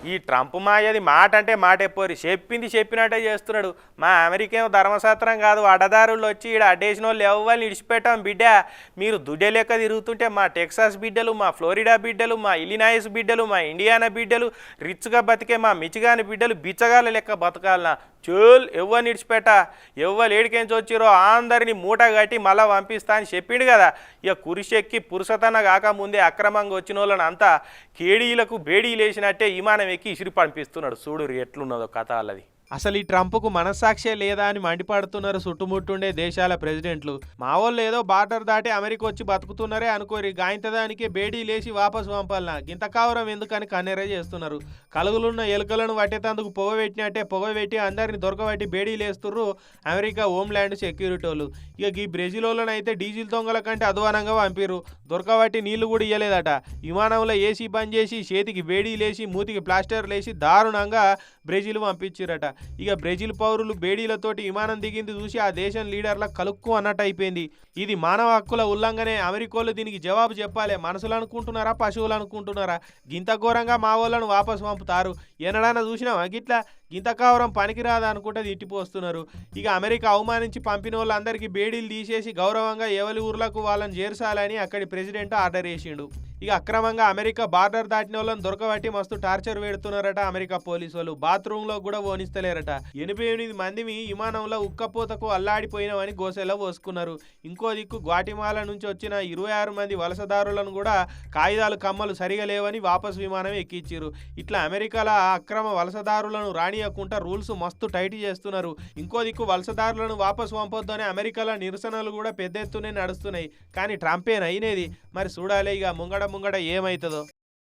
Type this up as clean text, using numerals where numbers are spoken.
ఈ ట్రంప్ మాయది మాట అంటే మాట ఎప్పోరి చెప్పింది చెప్పినట్టే చేస్తున్నాడు. మా అమెరికా ఏమో ధర్మశాస్త్రం కాదు, అడదారులు వచ్చి ఈడ అడ్డేసిన వాళ్ళు ఎవ్వరిని ఇడిచిపెట్టాం బిడ్డ. మీరు దుడ్డే లెక్క తిరుగుతుంటే మా టెక్సాస్ బిడ్డలు, మా ఫ్లోరిడా బిడ్డలు, మా ఇలినాయిస్ బిడ్డలు, మా ఇండియానా బిడ్డలు, రిచ్గా బతికే మా మిచిగాని బిడ్డలు బిచ్చగాల లెక్క బతకాలనా? చోల్ ఎవ్వరిని ఇడిచిపెట్ట, ఎవ్వరు ఏడికెంచి వచ్చిరో అందరినీ మూట కట్టి మళ్ళా పంపిస్తా అని చెప్పిండు కదా. ఇక కురిశెక్కి పురుషతన కాకముందే అక్రమంగా వచ్చిన వాళ్ళని అంతా కేడీలకు బేడీలు వేసినట్టే విమానం ఎక్కి ఇసిరి పంపిస్తున్నాడు. చూడు ఎట్లున్నదో కథ అల్లది. అసలు ఈ ట్రంప్కు మనస్సాక్షే లేదా అని మండిపడుతున్నారు చుట్టుముట్టుండే దేశాల ప్రెసిడెంట్లు. మా వాళ్ళు ఏదో బార్డర్ దాటి అమెరికా వచ్చి బతుకుతున్నారే అనుకోరి, గాయంతదానికే బేడీ లేచి వాపసు పంపాలనా గింత కావరం ఎందుకని కన్నెరే చేస్తున్నారు. కలుగులున్న ఎలుకలను పట్టేతందుకు పొగబెట్టినట్టే పొగబెట్టి అందరిని దొరకబట్టి బేడీలు వేస్తుర్రు అమెరికా హోంల్యాండ్ సెక్యూరిటీ వాళ్ళు. ఇక ఈ బ్రెజిల్ వాళ్ళని అయితే డీజిల్ దొంగల కంటే అధ్వానంగా పంపిర్రు. దొరకబట్టి నీళ్లు కూడా ఇయ్యలేదట. విమానంలో ఏసీ బంద్ చేసి చేతికి బేడీలేసి మూతికి ప్లాస్టర్ లేసి దారుణంగా బ్రెజిల్ పంపించిరట. ఇక బ్రెజిల్ పౌరులు బేడీలతోటి విమానం దిగింది చూసి ఆ దేశం లీడర్ల కలుక్కు అన్నట్టు అయిపోయింది. ఇది మానవ హక్కుల ఉల్లంఘనే, అమెరికోళ్ళు దీనికి జవాబు చెప్పాలి. మనుషులు అనుకుంటున్నారా పశువులు అనుకుంటున్నారా? గింత ఘోరంగా మా వాళ్ళను వాపసు పంపుతారు. ఎన్నడన్నా చూసినావా గిట్లా? గింత కావరం పనికిరాదా అనుకుంటే తిట్టిపోస్తున్నారు. ఇక అమెరికా అవమానించి పంపిన వాళ్ళందరికీ బేడీలు తీసేసి గౌరవంగా ఎవరి ఊర్లకు వాళ్ళని చేర్చాలని అక్కడి ప్రెసిడెంట్ ఆర్డర్ చేసిండు. ఇక అక్రమంగా అమెరికా బార్డర్ దాటిన వాళ్ళని దొరకబట్టి మస్తు టార్చర్ పెడుతున్నారట అమెరికా పోలీసు వాళ్ళు. బాత్రూంలో కూడా ఓనిస్తలేరట. 88 మంది విమానంలో ఉక్కపోతకు అల్లాడిపోయినామని గోసెలో పోసుకున్నారు. ఇంకో దిక్కు గ్వాటిమాలా నుంచి వచ్చిన 26 మంది వలసదారులను కూడా కాగితాలు కమ్మలు సరిగా లేవని వాపసు విమానం ఎక్కించారు. ఇట్లా అమెరికాలో అక్రమ వలసదారులను రానియకుండా రూల్స్ మస్తు టైట్ చేస్తున్నారు. ఇంకో దిక్కు వలసదారులను వాపసు పంపొద్దని అమెరికాలో నిరసనలు కూడా పెద్ద ఎత్తునే నడుస్తున్నాయి. కానీ ట్రంపేనా అయినది? మరి చూడాలి ఇక ముంగడ ఏమవుతుందో.